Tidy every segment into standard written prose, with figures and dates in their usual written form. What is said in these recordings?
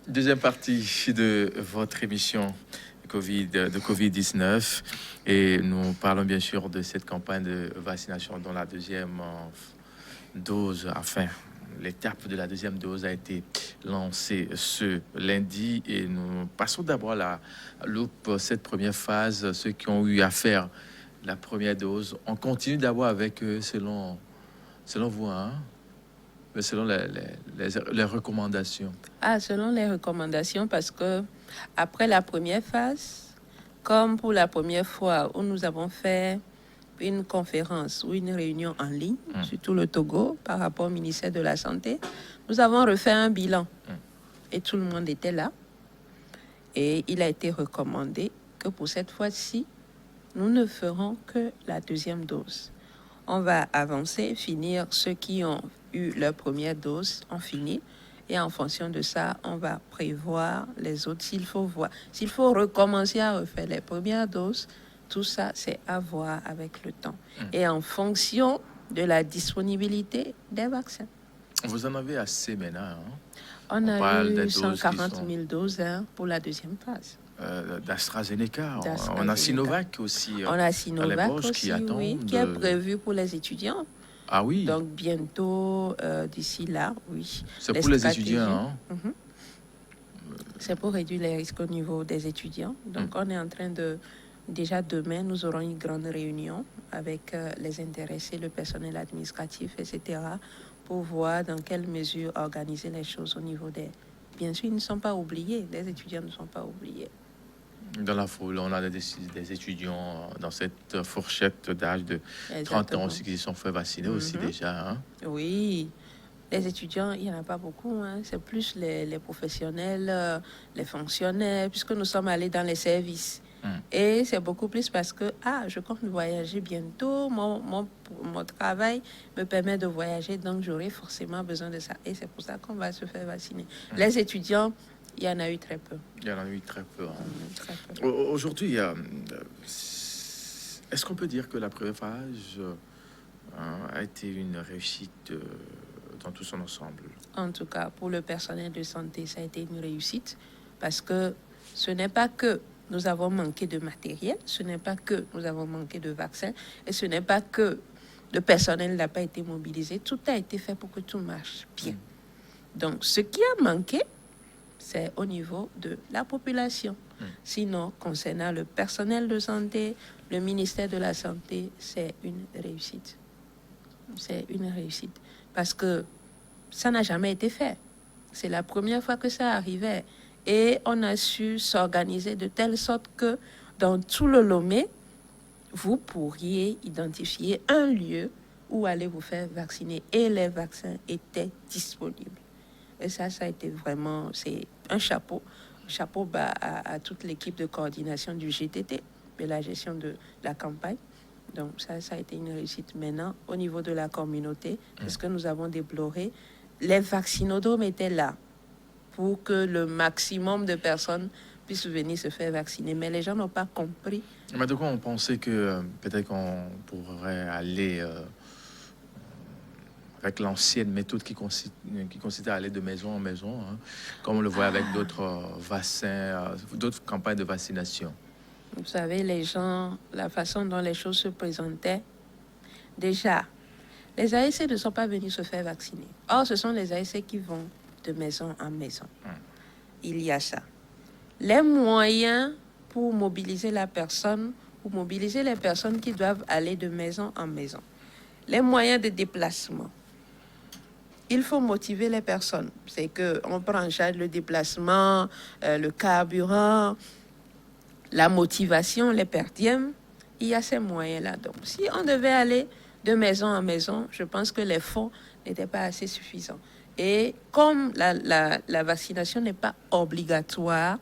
Deuxième partie de votre émission de Covid-19 et nous parlons bien sûr de cette campagne de vaccination dont la deuxième dose, enfin l'étape de la deuxième dose a été lancée ce lundi et nous passons d'abord à la loupe cette première phase, ceux qui ont eu à faire la première dose. On continue d'abord avec selon vous, hein? Mais selon les recommandations. Selon les recommandations, parce que après la première phase, comme pour la première fois où nous avons fait une conférence ou une réunion en ligne, surtout le Togo, par rapport au ministère de la Santé, nous avons refait un bilan. Et tout le monde était là. Et il a été recommandé que pour cette fois-ci, nous ne ferons que la deuxième dose. On va avancer, finir ceux qui ont eu leur première dose, ont fini. Et en fonction de ça, on va prévoir les autres. S'il faut recommencer à refaire les premières doses, tout ça, c'est à voir avec le temps. Et en fonction de la disponibilité des vaccins. Vous en avez assez maintenant, hein? On a eu 140 000 doses pour la deuxième phase. d'AstraZeneca. On a Sinovac aussi. On a Sinovac aussi, qui attend qui est prévu pour les étudiants. Ah oui. Donc bientôt, d'ici là, oui. C'est pour les étudiants. Hein? C'est pour réduire les risques au niveau des étudiants. Donc on est en train de... Déjà demain, nous aurons une grande réunion avec les intéressés, le personnel administratif, etc., pour voir dans quelle mesure organiser les choses au niveau des... Bien sûr, ils ne sont pas oubliés. Les étudiants ne sont pas oubliés. Dans la foule, on a des étudiants dans cette fourchette d'âge de 30 ans aussi qui se sont fait vacciner aussi déjà. Hein? Oui, les étudiants, il n'y en a pas beaucoup. Hein. C'est plus les professionnels, les fonctionnaires, puisque nous sommes allés dans les services. Et c'est beaucoup plus parce que, je compte voyager bientôt, mon travail me permet de voyager, donc j'aurai forcément besoin de ça. Et c'est pour ça qu'on va se faire vacciner. Les étudiants, il y en a eu très peu. Il y en a eu très peu. Hein. Très peu. Aujourd'hui, est-ce qu'on peut dire que la première phase a été une réussite dans tout son ensemble? En tout cas, pour le personnel de santé, ça a été une réussite parce que ce n'est pas que nous avons manqué de matériel, ce n'est pas que nous avons manqué de vaccins et ce n'est pas que le personnel n'a pas été mobilisé. Tout a été fait pour que tout marche bien. Donc, ce qui a manqué, c'est au niveau de la population. Sinon, concernant le personnel de santé, le ministère de la Santé, c'est une réussite. C'est une réussite. Parce que ça n'a jamais été fait. C'est la première fois que ça arrivait. Et on a su s'organiser de telle sorte que dans tout le Lomé, vous pourriez identifier un lieu où aller vous faire vacciner. Et les vaccins étaient disponibles. Et ça a été vraiment, c'est un chapeau bas à toute l'équipe de coordination du GTT, de la gestion de la campagne. Donc ça a été une réussite. Maintenant, au niveau de la communauté, ce que nous avons déploré, les vaccinodromes étaient là pour que le maximum de personnes puissent venir se faire vacciner. Mais les gens n'ont pas compris. Mais de quoi on pensait que peut-être qu'on pourrait aller... avec l'ancienne méthode qui consistait à aller de maison en maison, hein, comme on le voit avec d'autres vaccins, d'autres campagnes de vaccination. Vous savez, les gens, la façon dont les choses se présentaient, déjà, les ASC ne sont pas venus se faire vacciner. Or, ce sont les ASC qui vont de maison en maison. Il y a ça. Les moyens pour mobiliser la personne, pour mobiliser les personnes qui doivent aller de maison en maison. Les moyens de déplacement. Il faut motiver les personnes. C'est qu'on prend en charge le déplacement, le carburant, la motivation, les perdièmes. Il y a ces moyens-là. Donc, si on devait aller de maison en maison, je pense que les fonds n'était pas assez suffisant. Et comme la vaccination n'est pas obligatoire,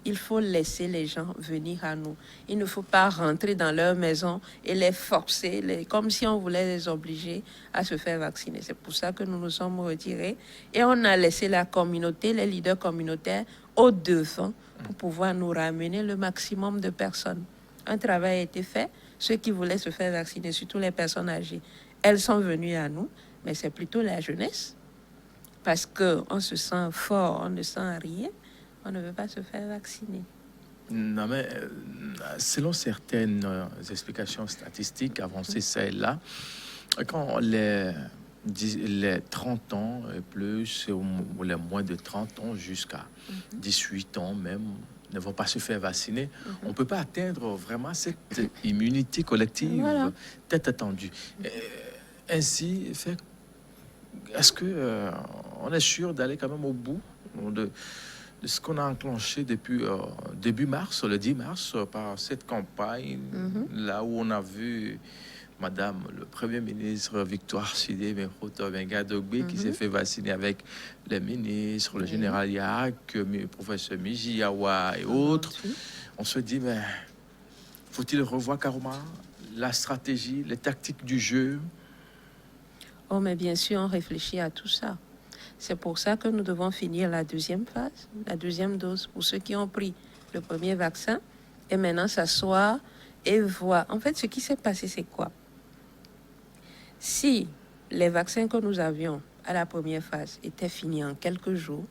il faut laisser les gens venir à nous. Il ne faut pas rentrer dans leur maison et les forcer, comme si on voulait les obliger à se faire vacciner. C'est pour ça que nous nous sommes retirés et on a laissé la communauté, les leaders communautaires, au devant pour pouvoir nous ramener le maximum de personnes. Un travail a été fait. Ceux qui voulaient se faire vacciner, surtout les personnes âgées, elles sont venues à nous, mais c'est plutôt la jeunesse. Parce qu'on se sent fort, on ne sent rien, on ne veut pas se faire vacciner. Non, mais selon certaines explications statistiques avancées celles-là, quand les 30 ans et plus, ou les moins de 30 ans jusqu'à 18 ans même, ne vont pas se faire vacciner, on ne peut pas atteindre vraiment cette immunité collective tant attendue. Ainsi, est-ce que on est sûr d'aller quand même au bout de ce qu'on a enclenché depuis début mars, le 10 mars, par cette campagne, là où on a vu Madame le Premier ministre Victoire Sidé Menga Dogbe qui s'est fait vacciner avec les ministres, le général Yaak, le professeur Mijiawa et autres. On se dit, mais faut-il revoir carrément la stratégie, les tactiques du jeu? Oh, mais bien sûr, on réfléchit à tout ça. C'est pour ça que nous devons finir la deuxième phase, la deuxième dose, pour ceux qui ont pris le premier vaccin, et maintenant s'asseoir et voir. En fait, ce qui s'est passé, c'est quoi? Si les vaccins que nous avions à la première phase étaient finis en quelques jours,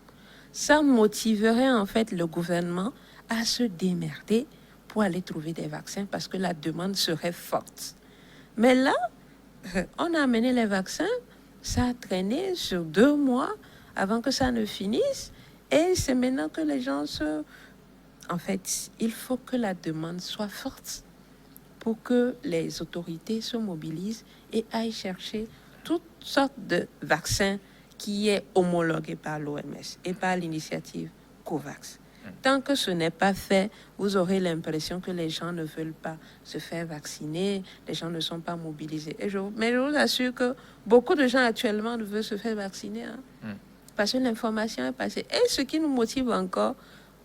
ça motiverait en fait le gouvernement à se démerder pour aller trouver des vaccins parce que la demande serait forte. Mais là, on a amené les vaccins, ça a traîné sur 2 mois avant que ça ne finisse. Et c'est maintenant que les gens se... En fait, il faut que la demande soit forte pour que les autorités se mobilisent et aillent chercher toutes sortes de vaccins qui est homologué par l'OMS et par l'initiative COVAX. Tant que ce n'est pas fait, vous aurez l'impression que les gens ne veulent pas se faire vacciner, les gens ne sont pas mobilisés. Mais je vous assure que beaucoup de gens actuellement ne veulent se faire vacciner, parce que l'information est passée. Et ce qui nous motive encore,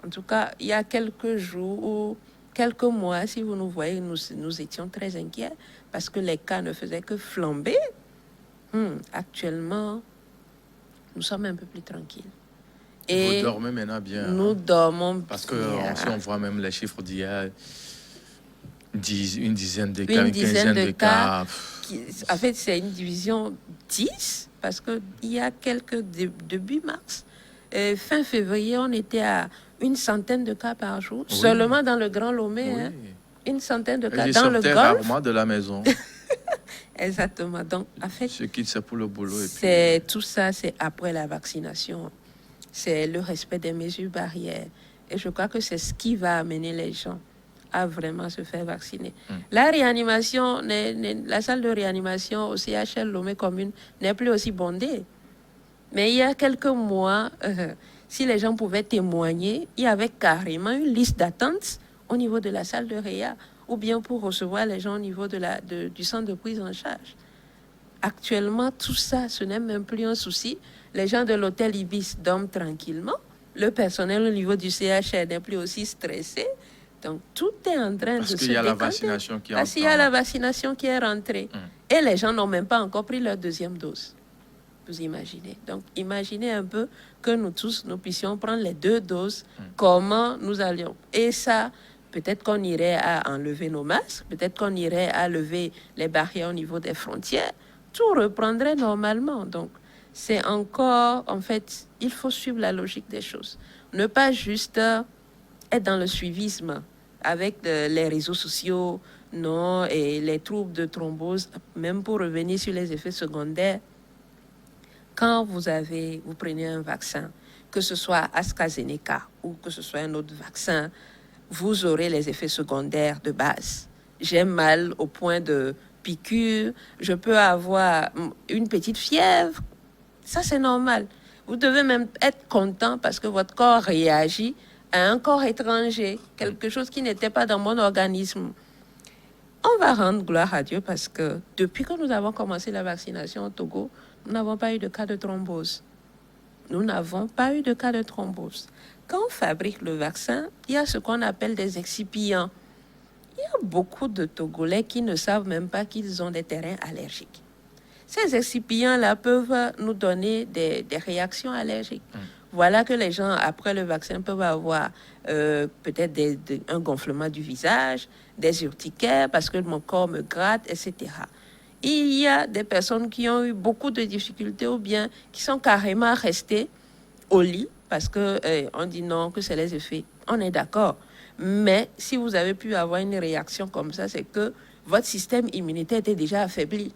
en tout cas, il y a quelques jours ou quelques mois, si vous nous voyez, nous étions très inquiets parce que les cas ne faisaient que flamber. Actuellement, nous sommes un peu plus tranquilles. Et vous dormez maintenant bien. Nous dormons parce bien. Parce que si on voit même les chiffres d'hier, une dizaine de cas, une quinzaine de cas. En fait, c'est une division 10 parce qu'il y a quelques début mars, fin février, on était à une centaine de cas par jour, seulement dans le Grand Lomé. Une centaine de cas dans le Golfe. Rarement de la maison. Exactement. Donc, en fait, ce qui c'est pour le boulot. Et puis... Tout ça, c'est après la vaccination. C'est le respect des mesures barrières. Et je crois que c'est ce qui va amener les gens à vraiment se faire vacciner. La réanimation, la salle de réanimation au CHL Lomé Commune n'est plus aussi bondée. Mais il y a quelques mois, si les gens pouvaient témoigner, il y avait carrément une liste d'attente au niveau de la salle de réa ou bien pour recevoir les gens au niveau du centre de prise en charge. Actuellement, tout ça, ce n'est même plus un souci. Les gens de l'hôtel Ibis dorment tranquillement. Le personnel au niveau du CHR n'est plus aussi stressé. Donc, tout est en train de se décanter. Parce qu'il y a la vaccination qui est rentrée. Parce qu'il y a la vaccination qui est rentrée. Et les gens n'ont même pas encore pris leur deuxième dose. Vous imaginez. Donc, imaginez un peu que nous tous, nous puissions prendre les 2 doses. Comment nous allions. Et ça, peut-être qu'on irait à enlever nos masques. Peut-être qu'on irait à lever les barrières au niveau des frontières. Tout reprendrait normalement. Donc, c'est encore, en fait, il faut suivre la logique des choses. Ne pas juste être dans le suivisme avec les réseaux sociaux, non, et les troubles de thrombose, même pour revenir sur les effets secondaires. Quand vous prenez un vaccin, que ce soit AstraZeneca ou que ce soit un autre vaccin, vous aurez les effets secondaires de base. J'ai mal au point de piqûre, je peux avoir une petite fièvre. Ça, c'est normal. Vous devez même être content parce que votre corps réagit à un corps étranger, quelque chose qui n'était pas dans mon organisme. On va rendre gloire à Dieu parce que depuis que nous avons commencé la vaccination au Togo, nous n'avons pas eu de cas de thrombose. Nous n'avons pas eu de cas de thrombose. Quand on fabrique le vaccin, il y a ce qu'on appelle des excipients. Il y a beaucoup de Togolais qui ne savent même pas qu'ils ont des terrains allergiques. Ces excipients-là peuvent nous donner des réactions allergiques. Voilà que les gens, après le vaccin, peuvent avoir peut-être un gonflement du visage, des urticaires parce que mon corps me gratte, etc. Il y a des personnes qui ont eu beaucoup de difficultés ou bien qui sont carrément restées au lit parce que on dit non, que c'est les effets. On est d'accord. Mais si vous avez pu avoir une réaction comme ça, c'est que votre système immunitaire était déjà affaibli.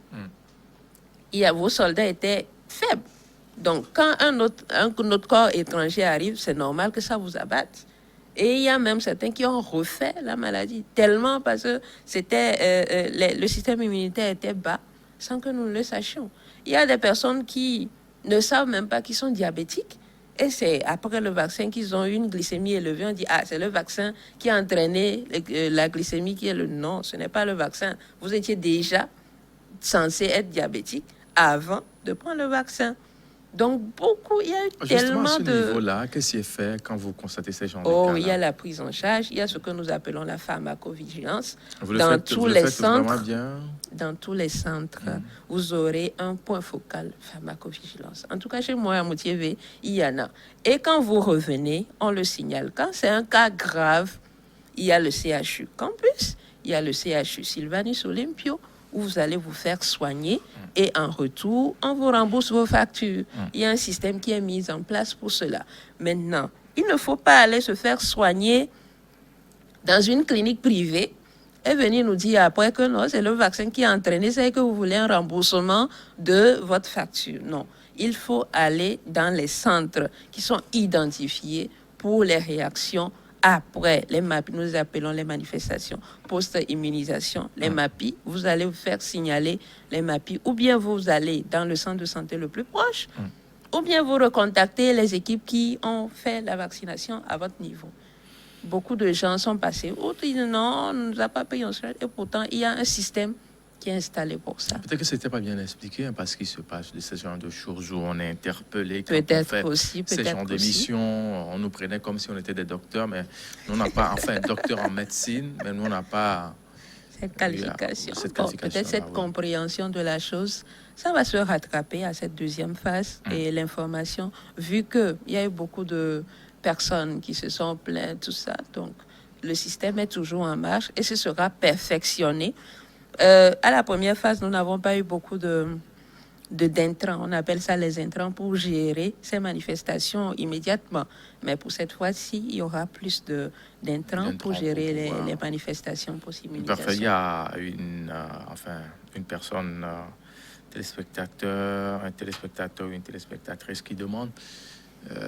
Vos soldats étaient faibles. Donc, quand un autre corps étranger arrive, c'est normal que ça vous abatte. Et il y a même certains qui ont refait la maladie, tellement parce que le système immunitaire était bas, sans que nous le sachions. Il y a des personnes qui ne savent même pas qu'ils sont diabétiques. Et c'est après le vaccin qu'ils ont eu une glycémie élevée. On dit, c'est le vaccin qui a entraîné la glycémie qui est le... Non, ce n'est pas le vaccin. Vous étiez déjà censé être diabétique avant de prendre le vaccin. Donc, il y a eu tellement à ce de... niveau-là, qu'est-ce qui est fait quand vous constatez ces gens de cas-là? Il y a la prise en charge, il y a ce que nous appelons la pharmacovigilance. Vous le faites vraiment bien? Dans tous les centres, vous aurez un point focal pharmacovigilance. En tout cas, chez moi, à Moutiévé, il y en a. Et quand vous revenez, on le signale. Quand c'est un cas grave, il y a le CHU Campus, il y a le CHU Sylvanus Olympio, où vous allez vous faire soigner et en retour, on vous rembourse vos factures. Il y a un système qui est mis en place pour cela. Maintenant, il ne faut pas aller se faire soigner dans une clinique privée et venir nous dire après que non, c'est le vaccin qui a entraîné, c'est que vous voulez un remboursement de votre facture. Non, il faut aller dans les centres qui sont identifiés pour les réactions après les MAPI, nous appelons les manifestations post-immunisation, les MAPI, vous allez vous faire signaler les MAPI, ou bien vous allez dans le centre de santé le plus proche, ou bien vous recontactez les équipes qui ont fait la vaccination à votre niveau. Beaucoup de gens sont passés, autres disent non, on ne nous a pas payé en charge, et pourtant il y a un système qui est installé pour ça. Peut-être que ce n'était pas bien expliqué, parce qu'il se passe de ce genre de choses où on est interpellé. Peut-être aussi, ce genre d'émission, on nous prenait comme si on était des docteurs, mais nous, on n'a pas, enfin, docteur en médecine, mais nous, on n'a pas cette qualification. Peut-être cette compréhension de la chose, ça va se rattraper à cette deuxième phase et l'information, vu qu'il y a eu beaucoup de personnes qui se sont plaintes, tout ça. Donc, le système est toujours en marche et ce sera perfectionné. À la première phase, nous n'avons pas eu beaucoup d'intrants. On appelle ça les intrants pour gérer ces manifestations immédiatement. Mais pour cette fois-ci, il y aura plus d'intrants pour gérer les manifestations post-immunisation. Parfait. Il y a une personne, un téléspectateur ou une téléspectatrice qui demande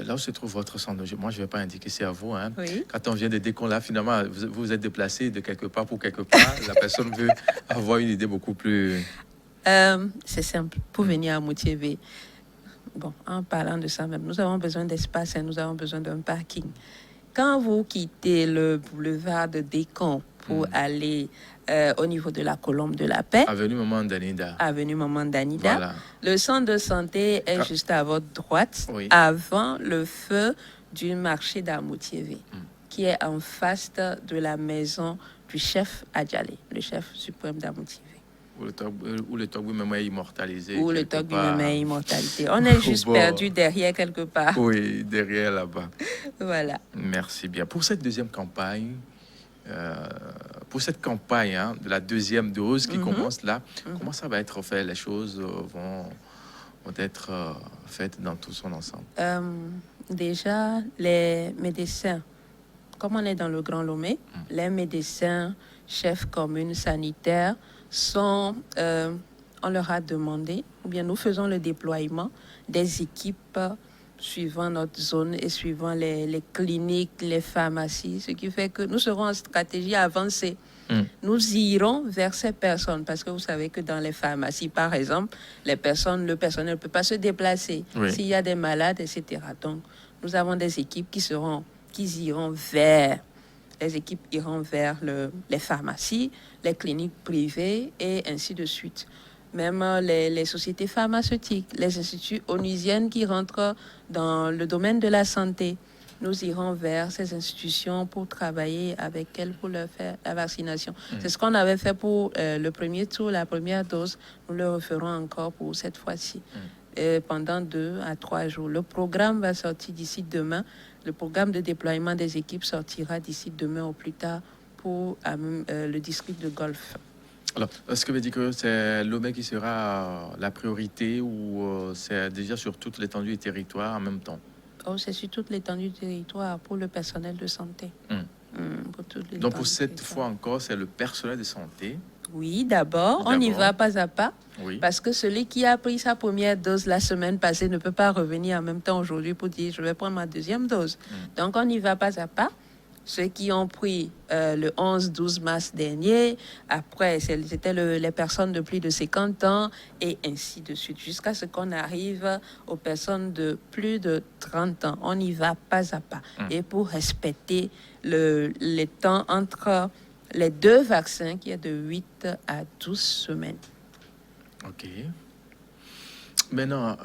là où se trouve votre centre. Moi, je ne vais pas indiquer, c'est à vous. Hein. Oui. Quand on vient de dire qu'on l'a, finalement, vous êtes déplacé de quelque part pour quelque part. La personne veut avoir une idée beaucoup plus... c'est simple. Pour venir à Moutiévé, bon, en parlant de ça même, nous avons besoin d'espace et nous avons besoin d'un parking. Quand vous quittez le boulevard de Décon pour aller au niveau de la Colombe de la Paix, Avenue Maman Danida. Voilà. Le centre de santé est juste à votre droite, avant le feu du marché d'Amoutiévé, qui est en face de la maison du chef Adjalé, le chef suprême d'Amoutiévé. Où le Togbu même est immortalisé. Où le Togbu même est immortalisé. On est juste perdu derrière quelque part. Oui, derrière là-bas. Voilà. Merci bien. Pour cette deuxième campagne, de la deuxième dose qui commence là, comment ça va être fait? Les choses vont être faites dans tout son ensemble. Déjà, les médecins, comme on est dans le Grand Lomé, les médecins, chefs communes sanitaires, on leur a demandé, ou bien nous faisons le déploiement des équipes suivant notre zone et suivant les cliniques, les pharmacies, ce qui fait que nous serons en stratégie avancée. Nous irons vers ces personnes parce que vous savez que dans les pharmacies, par exemple, le personnel ne peut pas se déplacer s'il y a des malades, etc. Donc, nous avons des équipes les équipes iront vers les pharmacies, les cliniques privées et ainsi de suite. même les sociétés pharmaceutiques, les instituts onusiennes qui rentrent dans le domaine de la santé. Nous irons vers ces institutions pour travailler avec elles, pour leur faire la vaccination. C'est ce qu'on avait fait pour le premier tour, la première dose. Nous le referons encore pour cette fois-ci, pendant 2 à 3 jours. Le programme va sortir d'ici demain. Le programme de déploiement des équipes sortira d'ici demain au plus tard pour le district de Golfe. Alors, est-ce que veut dire que c'est Lomé qui sera la priorité ou c'est déjà sur toute l'étendue du territoire en même temps? Oh, c'est sur toute l'étendue du territoire pour le personnel de santé. Donc pour cette fois encore, c'est le personnel de santé. Oui, d'abord, on y va pas à pas. Oui. Parce que celui qui a pris sa première dose la semaine passée ne peut pas revenir en même temps aujourd'hui pour dire je vais prendre ma deuxième dose. Donc on y va pas à pas. Ceux qui ont pris le 11-12 mars dernier, après c'était les personnes de plus de 50 ans et ainsi de suite, jusqu'à ce qu'on arrive aux personnes de plus de 30 ans. On y va pas à pas. Et pour respecter les temps entre les 2 vaccins qui est de 8 à 12 semaines. Ok. Maintenant,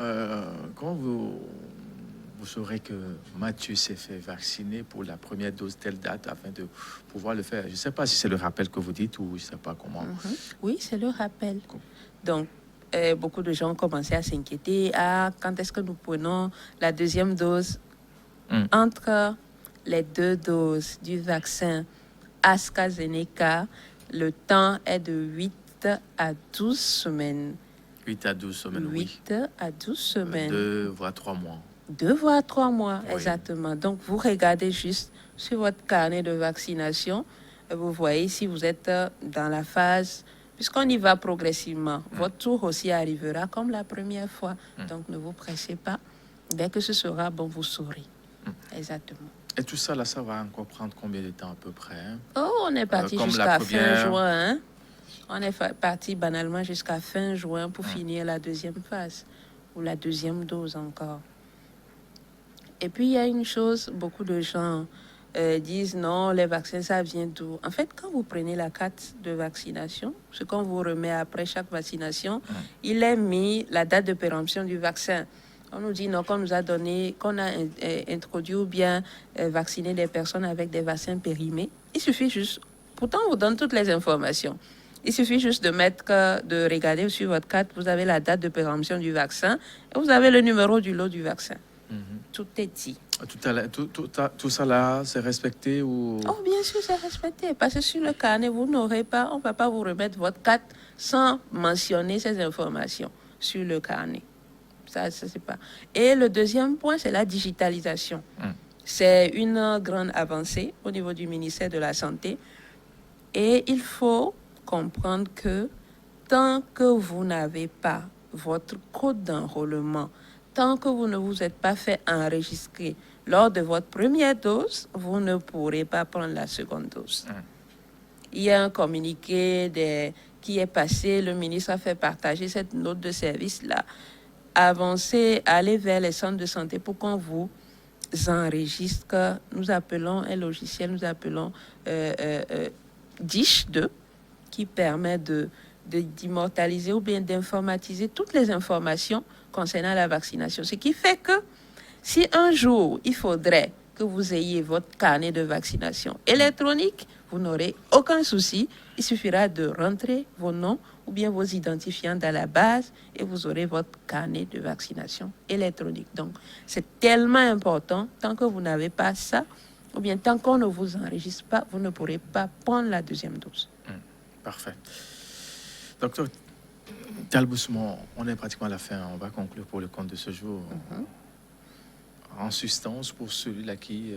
quand vous saurez que Mathieu s'est fait vacciner pour la première dose telle date afin de pouvoir le faire. Je ne sais pas si c'est le rappel que vous dites ou je ne sais pas comment. Oui, c'est le rappel. Donc, beaucoup de gens ont commencé à s'inquiéter. Ah, quand est-ce que nous prenons la deuxième dose? Entre les 2 doses du vaccin AstraZeneca, le temps est de 8 à 12 semaines. 8 à 12 semaines, 8 à 12 semaines. 2 voire 3 mois. 2 voire 3 mois, Oui. exactement. Donc, vous regardez juste sur votre carnet de vaccination. Vous voyez si vous êtes dans la phase, puisqu'on y va progressivement. Votre tour aussi arrivera comme la première fois. Donc, ne vous pressez pas. Dès que ce sera bon, vous saurez. Exactement. Et tout ça, là, ça va encore prendre combien de temps à peu près? Oh, on est parti jusqu'à fin juin. Hein? On est parti banalement jusqu'à fin juin pour finir la deuxième phase ou la deuxième dose encore. Et puis, il y a une chose, beaucoup de gens disent non, les vaccins, ça vient d'où? En fait, quand vous prenez la carte de vaccination, ce qu'on vous remet après chaque vaccination, il est mis la date de péremption du vaccin. On nous dit non, qu'on nous a donné, qu'on a introduit ou bien vacciné des personnes avec des vaccins périmés. Il suffit juste, pourtant on vous donne toutes les informations. Il suffit juste de regarder sur votre carte, vous avez la date de péremption du vaccin et vous avez le numéro du lot du vaccin. Tout est dit. Tout ça là, c'est respecté ou... Oh, bien sûr, c'est respecté. Parce que sur le carnet, vous n'aurez pas, on ne va pas vous remettre votre carte sans mentionner ces informations sur le carnet. Ça c'est pas. Et le deuxième point, c'est la digitalisation. C'est une grande avancée au niveau du ministère de la Santé. Et il faut comprendre que tant que vous n'avez pas votre code d'enrôlement, tant que vous ne vous êtes pas fait enregistrer lors de votre première dose, vous ne pourrez pas prendre la seconde dose. Il y a un communiqué qui est passé, le ministre a fait partager cette note de service-là. Avancez, allez vers les centres de santé pour qu'on vous enregistre. Nous appelons un logiciel, nous appelons DISH 2, qui permet d'immortaliser ou bien d'informatiser toutes les informations concernant la vaccination. Ce qui fait que si un jour, il faudrait que vous ayez votre carnet de vaccination électronique, vous n'aurez aucun souci. Il suffira de rentrer vos noms ou bien vos identifiants dans la base et vous aurez votre carnet de vaccination électronique. Donc, c'est tellement important. Tant que vous n'avez pas ça, ou bien tant qu'on ne vous enregistre pas, vous ne pourrez pas prendre la deuxième dose. Parfait. Docteur Talbousman, on est pratiquement à la fin. On va conclure pour le compte de ce jour. En substance, pour celui-là qui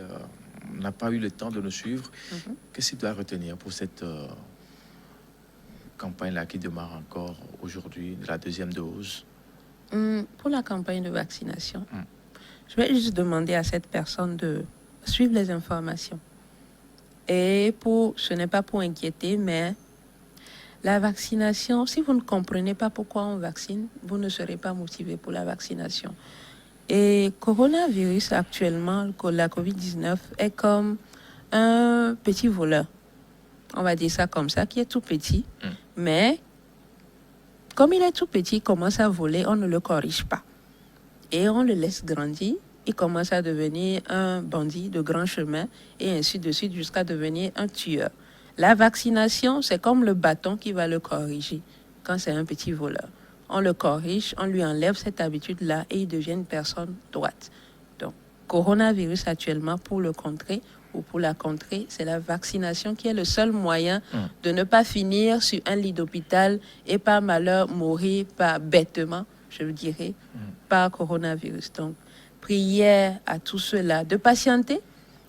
n'a pas eu le temps de nous suivre, qu'est-ce qu'il doit retenir pour cette campagne-là qui démarre encore aujourd'hui, de la deuxième dose? Pour la campagne de vaccination, je vais juste demander à cette personne de suivre les informations. Et ce n'est pas pour inquiéter, mais la vaccination, si vous ne comprenez pas pourquoi on vaccine, vous ne serez pas motivé pour la vaccination. Et coronavirus, actuellement, la COVID-19, est comme un petit voleur. On va dire ça comme ça, qui est tout petit. Mais comme il est tout petit, il commence à voler, on ne le corrige pas. Et on le laisse grandir, il commence à devenir un bandit de grand chemin et ainsi de suite jusqu'à devenir un tueur. La vaccination, c'est comme le bâton qui va le corriger quand c'est un petit voleur. On le corrige, on lui enlève cette habitude-là et il devient une personne droite. Donc, coronavirus actuellement, pour le contrer ou pour la contrer, c'est la vaccination qui est le seul moyen de ne pas finir sur un lit d'hôpital et par malheur mourir par bêtement, je dirais, par coronavirus. Donc, prière à tous ceux-là de patienter.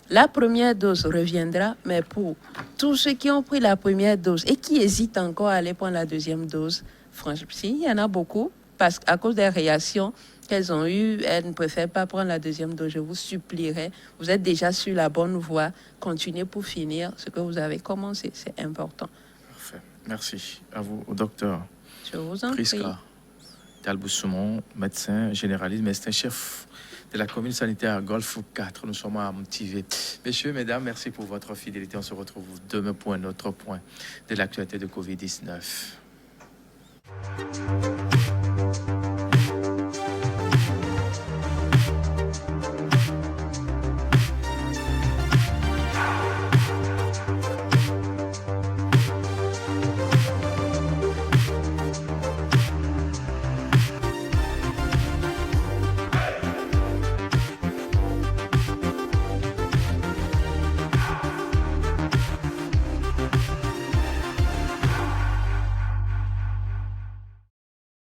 La première dose reviendra, mais pour tous ceux qui ont pris la première dose et qui hésitent encore à aller prendre la deuxième dose, franchement, il y en a beaucoup, parce qu'à cause des réactions qu'elles ont eues, elles ne préfèrent pas prendre la deuxième dose. Je vous supplierai, vous êtes déjà sur la bonne voie, continuez pour finir ce que vous avez commencé, c'est important. Parfait. Merci à vous, au docteur. Je vous en prie. Prisca Talboussoumon, médecin généraliste, médecin chef de la commune sanitaire Golfe 4. Nous sommes à Motivé. Messieurs, mesdames, merci pour votre fidélité. On se retrouve demain pour un autre point de l'actualité de Covid-19.